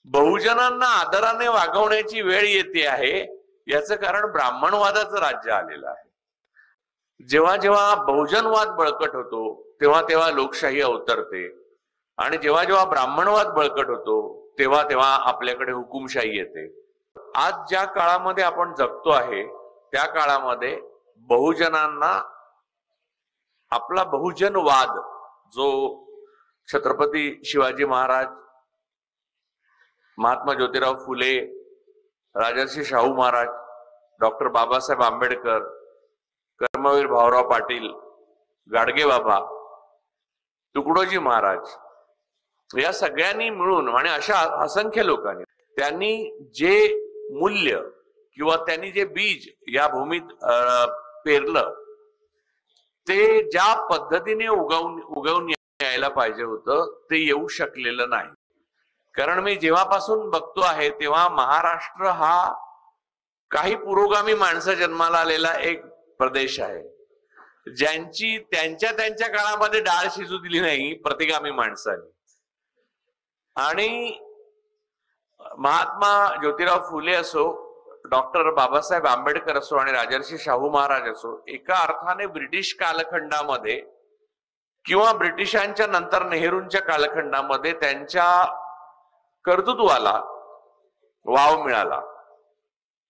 बहुजनांना आदराने वागवण्याची वेळ येते आहे, याचं कारण ब्राह्मणवादाचं राज्य आलेलं आहे। जेव्हा जेव्हा बहुजनवाद बळकट होतो तेव्हा तेव्हा लोकशाही अवतरते, आणि जेव्हा जेव्हा ब्राह्मणवाद बळकट होतो तेव्हा तेव्हा आपल्याकडे हुकुमशाही येते। आज ज्या काळामध्ये आपण जगतो आहे त्या काळामध्ये बहुजनांना आपला बहुजनवाद, जो छत्रपती शिवाजी महाराज, महात्मा ज्योतिराव फुले, राजर्षी शाहू महाराज, डॉक्टर बाबासाहेब आंबेडकर, कर्मवीर भाऊराव पाटील, गाडगे बाबा, तुकडोजी महाराज या सगळ्यांनी मिळून आणि अशा असंख्य लोकांनी त्यांनी जे मूल्य किंवा त्यांनी जे बीज या भूमीत पेरलं ते ज्या पद्धतीने उगवून यायला पाहिजे होतं ते येऊ शकलेलं नाही। कारण मी जेव्हापासून बघतो आहे तेव्हा महाराष्ट्र हा काही पुरोगामी माणसं जन्माला आलेला एक प्रदेश आहे, ज्यांची त्यांच्या काळामध्ये डाळ शिजू दिली नाही प्रतिगामी माणसांनी। आणि महात्मा ज्योतिराव फुले असो, डॉक्टर बाबासाहेब आंबेडकर असो आणि राजर्षी शाहू महाराज असो, एका अर्थाने ब्रिटिश कालखंडामध्ये किंवा ब्रिटिशांच्या नंतर नेहरूंच्या कालखंडामध्ये त्यांच्या कर्तृत्वाला वाव मिळाला।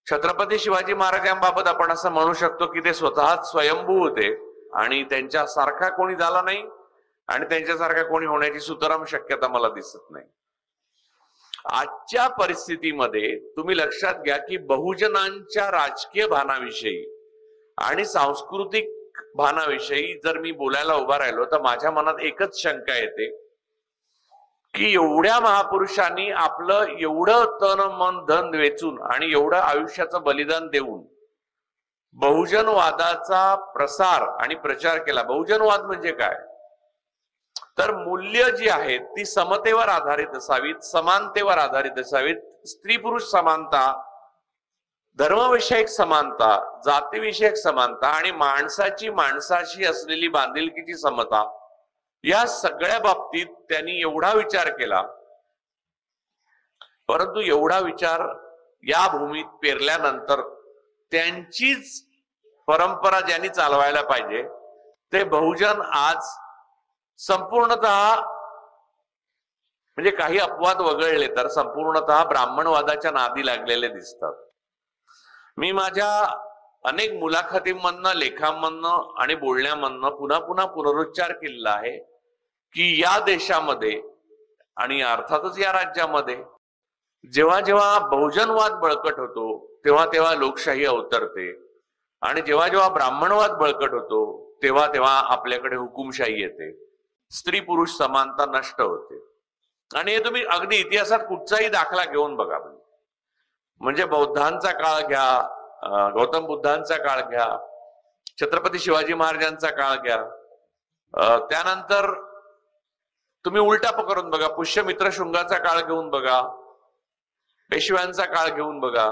छत्रपती शिवाजी महाराजांबाबत आपण असं म्हणू शकतो की ते स्वतःच स्वयंभू होते आणि त्यांच्यासारखा कोणी झाला नाही आणि त्यांच्यासारखा कोणी होण्याची सुतराम शक्यता मला दिसत नाही। आजच्या परिस्थितीमध्ये तुम्ही लक्षात घ्या की बहुजनांच्या राजकीय भानाविषयी आणि सांस्कृतिक भानाविषयी जर मी बोलायला उभा राहिलो तर माझ्या मनात एकच शंका येते की एवढ्या महापुरुषांनी आपलं एवढं तन मन धन वेचून आणि एवढं आयुष्याचं बलिदान देऊन बहुजनवादाचा प्रसार आणि प्रचार केला। बहुजनवाद म्हणजे काय तर मूल्य जी आहेत ती समतेवर आधारित असावीत, समानतेवर आधारित असावीत, स्त्री पुरुष समानता, धर्मविषयक समानता, जातीविषयक समानता आणि माणसाची माणसाशी असलेली बांधिलकीची समता, या सगळ्या बाबतीत त्यांनी एवढा विचार केला। परंतु एवढा विचार या भूमीत पेरल्यानंतर त्यांचीच परंपरा ज्यांनी चालवायला पाहिजे ते बहुजन आज संपूर्णतः, म्हणजे काही अपवाद वगळले तर संपूर्णतः ब्राह्मणवादाच्या नादी लागलेले दिसतात। मी माझ्या अनेक मुलाखतींमधनं, लेखांमधनं आणि बोलण्यामधनं पुन्हा पुन्हा पुनरुच्चार केलेला आहे की या देशामध्ये आणि अर्थातच या राज्यामध्ये जेव्हा जेव्हा बहुजनवाद बळकट होतो तेव्हा तेव्हा लोकशाही अवतरते, आणि जेव्हा जेव्हा ब्राह्मणवाद बळकट होतो तेव्हा तेव्हा आपल्याकडे हुकुमशाही येते, स्त्री पुरुष समानता नष्ट होते। आणि हे तुम्ही अगदी इतिहासात कुठचाही दाखला घेऊन बघा, म्हणजे बौद्धांचा काळ घ्या, गौतम बुद्धांचा काळ घ्या, छत्रपती शिवाजी महाराजांचा काळ घ्या, त्यानंतर तुम्ही उलटा पकडून बघा, पुष्यमित्र शृंगाचा काळ घेऊन बघा, पेशव्यांचा काळ घेऊन बघा,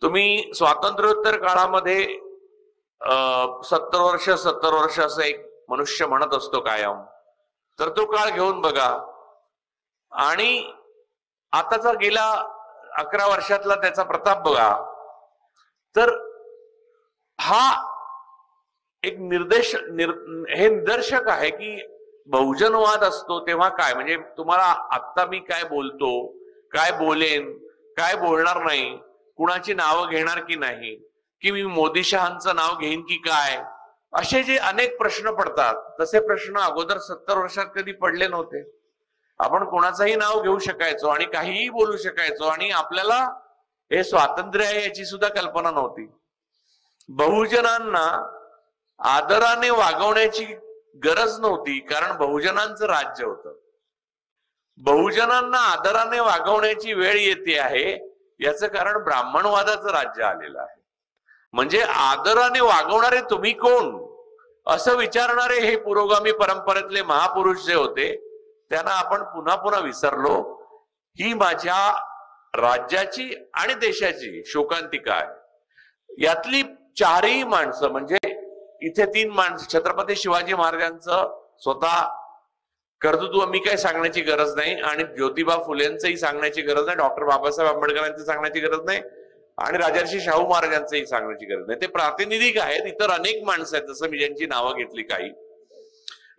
तुम्ही स्वातंत्र्योत्तर काळामध्ये 70 वर्ष असं एक मनुष्य म्हणत असतो कायम, तर तो काळ घेऊन बघा, आणि आताचा गेला 11 वर्षातला त्याचा प्रताप बघा। तर हा एक हे निदर्शक आहे की बहुजनवाद असतो तेव्हा काय, म्हणजे तुम्हाला आत्ता मी काय बोलतो, काय बोलेन, काय बोलणार नाही, कुणाची नावं घेणार की नाही, की मी मोदी शहांचं नाव घेईन की काय, असे जे अनेक प्रश्न पडतात तसे प्रश्न अगोदर 70 वर्षात कधी पडले नव्हते। आपण कोणाचंही नाव घेऊ शकायचो आणि काहीही बोलू शकायचो आणि आपल्याला हे स्वातंत्र्य आहे याची सुद्धा कल्पना नव्हती। बहुजनांना आदराने वागवण्याची गरज नव्हती कारण बहुजनांचं राज्य होतं। बहुजनांना आदराने वागवण्याची वेळ येते आहे याचं कारण ब्राह्मणवादाचं राज्य आलेलं आहे। म्हणजे आदराने वागवणारे तुम्ही कोण असं विचारणारे हे पुरोगामी परंपरेतले महापुरुष जे होते त्यांना आपण पुन्हा पुन्हा विसरलो। ही माझ्या राज्याची आणि देशाची शोकांतिका आहे। यातली चारही माणसं, म्हणजे इथे 3 माणसं, छत्रपती शिवाजी महाराजांचं स्वतः कर्तृत्व मी काही सांगण्याची गरज नाही, आणि ज्योतिबा फुलेंचंही सांगण्याची गरज नाही, डॉक्टर बाबासाहेब आंबेडकरांची सांगण्याची गरज नाही, आणि राजर्षी शाहू महाराजांचंही सांगण्याची गरज नाही. ते प्रातिनिधिक आहेत, इतर अनेक माणसं आहेत, जसं मी ज्यांची नावं घेतली काही.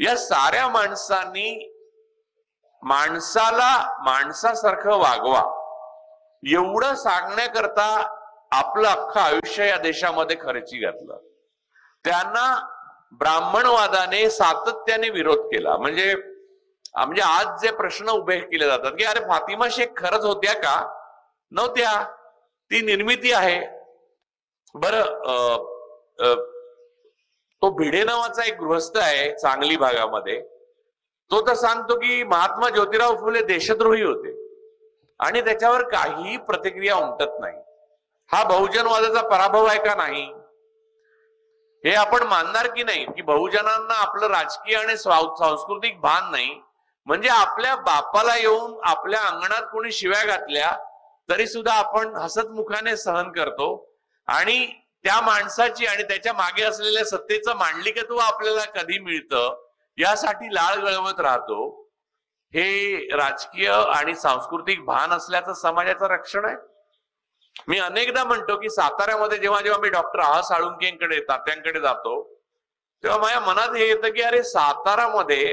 या साऱ्या माणसांनी माणसाला माणसासारखं वागवा एवढं सांगण्याकरता आपलं अख्खं आयुष्य या देशामध्ये खर्ची घातलं. त्यांना ब्राह्मणवादाने सातत्याने विरोध केला. म्हणजे आज जे प्रश्न उभे केले जातात की अरे फातिमा शेख खरंच होत्या का? नव्हत्या, ती निर्मिती आहे. बरं, तो भिडे नावाचा एक गृहस्थ आहे सांगली भागामध्ये, तो तर सांगतो की महात्मा ज्योतिराव फुले देशद्रोही होते, आणि त्याच्यावर काहीही प्रतिक्रिया उमटत नाही. हा बहुजनवादाचा पराभव आहे का? नाही. हे आपण मानणार की नाही की बहुजनांना आपलं राजकीय आणि सांस्कृतिक भान नाही, म्हणजे आपल्या बापाला येऊन आपल्या अंगणात कोणी शिव्या घातल्या तरी सुद्धा आपण हसतमुखाने सहन करतो, आणि त्या माणसाची आणि त्याच्या मागे असलेल्या सत्तेचं मांडलिकत्व आपल्याला कधी मिळतं यासाठी लाळ गळवत राहतो. हे राजकीय आणि सांस्कृतिक भान असल्याचं समाजाचं रक्षण आहे. मी अनेकदा म्हणतो की साताऱ्यामध्ये जेव्हा जेव्हा मी डॉक्टर आह साळुंकेंकडे तात्यांकडे जातो तेव्हा माझ्या मनात हे येतं की अरे सातारामध्ये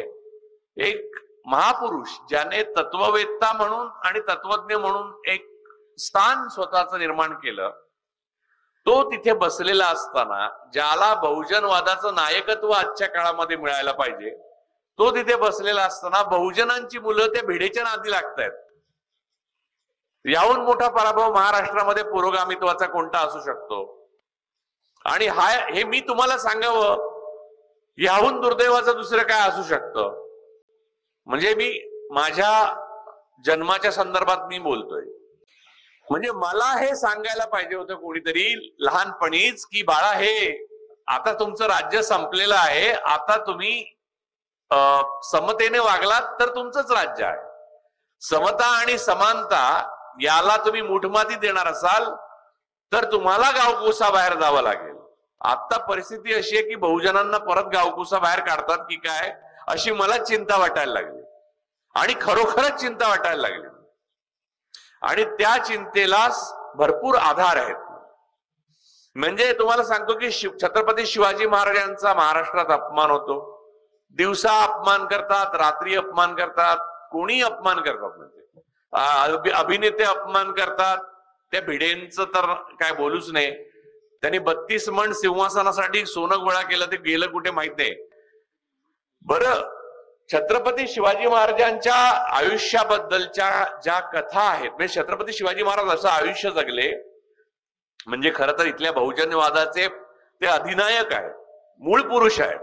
एक महापुरुष ज्याने तत्ववेत्ता म्हणून आणि तत्वज्ञ म्हणून एक स्थान स्वतःचं निर्माण केलं, तो तिथे बसलेला असताना ज्याला बहुजनवादाचं नायकत्व आजच्या काळामध्ये मिळायला पाहिजे, तो तिथे बसलेला असताना बहुजनांची मुलं त्या भिडेच्या नादी लागतायत. याहून मोठा पराभव महाराष्ट्रामध्ये पुरोगामित्वाचा कोणता असू शकतो? आणि हे मी तुम्हाला सांगावं, याहून दुर्दैवाचं दुसरं काय असू शकतं? म्हणजे मी माझ्या जन्माच्या संदर्भात मी बोलतोय. म्हणजे मला हे सांगायला पाहिजे होतं कोणीतरी लहानपणीच की बाळा, हे आता तुमचं राज्य संपलेलं आहे, आता तुम्ही समतेने वागलात तर तुमचंच राज्य आहे. समता आणि समानता याला तुम्ही मुठमाती देणार असाल तर तुम्हाला गावकुसा बाहेर जावं लागेल. आता परिस्थिती अशी आहे की बहुजनांना परत गावकुसा बाहेर काढतात की काय अशी मला चिंता वाटायला लागली, आणि खरोखरच चिंता वाटायला लागली. आणि त्या चिंतेला भरपूर आधार आहेत. म्हणजे तुम्हाला सांगतो की छत्रपती शिवाजी महाराजांचा महाराष्ट्रात अपमान होतो. दिवसा अपमान करतात, रात्री अपमान करतात, कोणी अपमान करतात, म्हणजे अभिनेते अपमान करतात. त्या भिडेंचं तर काय बोलूच नाही. त्यांनी 32 मण सिंहासनासाठी सोनं गोळा केलं, ते गेलं कुठे माहित नाही. बरं, छत्रपती शिवाजी महाराजांच्या आयुष्याबद्दलच्या ज्या कथा आहेत, म्हणजे छत्रपती शिवाजी महाराज असं आयुष्य जगले म्हणजे खरं तर इथल्या बहुजनवादाचे ते अधिनायक आहेत, मूळ पुरुष आहेत.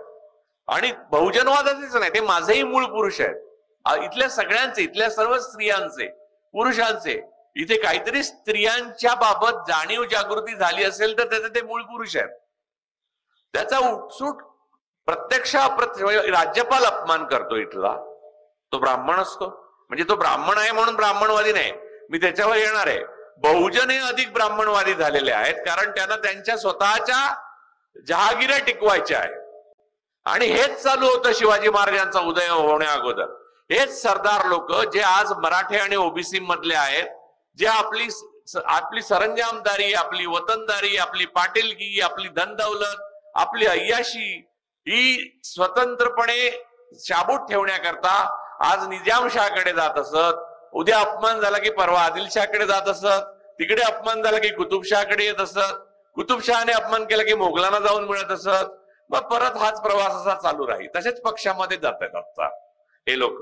आणि बहुजनवादाचेच नाही, ते माझेही मूळ पुरुष आहेत. इथल्या सगळ्यांचे, इथल्या सर्व स्त्रियांचे, पुरुषांचे. इथे काहीतरी स्त्रियांच्या बाबत जाणीव जागृती झाली असेल तर त्याचे ते मूळ पुरुष आहेत. त्याचा उठसूट प्रत्यक्ष राज्यपाल अपमान करतो इथला, तो ब्राह्मण असतो. म्हणजे तो ब्राह्मण आहे म्हणून ब्राह्मणवादी नाही, मी त्याच्यावर येणार आहे. बहुजन हे अधिक ब्राह्मणवादी झालेले आहेत, कारण त्यांना त्यांच्या स्वतःच्या जहागिऱ्या टिकवायच्या आहेत. आणि हेच चालू होतं शिवाजी महाराजांचा उदय होण्या अगोदर. हेच सरदार लोक जे आज मराठे आणि ओबीसी मधले आहेत, जे आपली सरंजामदारी, आपली वतनदारी, आपली पाटीलकी, आपली धनदौलत, आपली अय्याशी ही स्वतंत्रपणे शाबूत ठेवण्याकरता आज निजामशाहकडे जात असत. उद्या अपमान झाला की परवा आदिलशाहकडे जात असत. तिकडे अपमान झाला की कुतुबशाहकडे येत असत. कुतुबशहाने अपमान केला की मोगलांना जाऊन मिळत असत. मग परत हाच प्रवास असा चालू राहील. तसेच पक्षामध्ये जात आहेत आता हे लोक.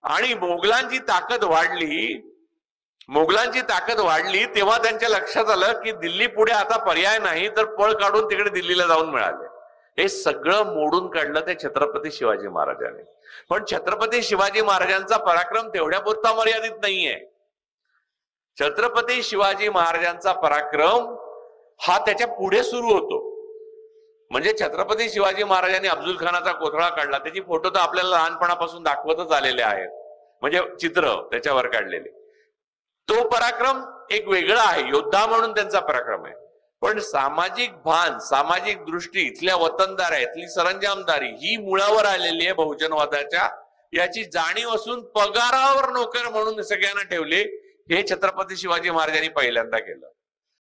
आणि मोगलांची ताकद वाढली तेव्हा त्यांच्या लक्षात आलं की दिल्ली पुढे आता पर्याय नाही, तर पळ काढून तिकडे दिल्लीला जाऊन मिळाले. हे सगळं मोडून काढलं ते छत्रपती शिवाजी महाराजांनी. पण छत्रपती शिवाजी महाराजांचा पराक्रम तेवढ्या पुरता मर्यादित नाहीये. छत्रपती शिवाजी महाराजांचा पराक्रम हा त्याच्या पुढे सुरू होतो. म्हणजे छत्रपती शिवाजी महाराजांनी अफजल खानाचा कोथळा काढला, त्याची फोटो तर आपल्याला लहानपणापासून दाखवतच आलेले आहेत, म्हणजे चित्र त्याच्यावर काढलेले. तो पराक्रम एक वेगळा आहे, योद्धा म्हणून त्यांचा पराक्रम आहे. पण सामाजिक भान, सामाजिक दृष्टी, इथल्या वतनदार आहे, इथली सरंजामदारी ही मुळावर आलेली आहे बहुजनवादाच्या याची जाणीव असून पगारावर नोकर म्हणून सगळ्यांना ठेवले, हे छत्रपती शिवाजी महाराजांनी पहिल्यांदा केलं.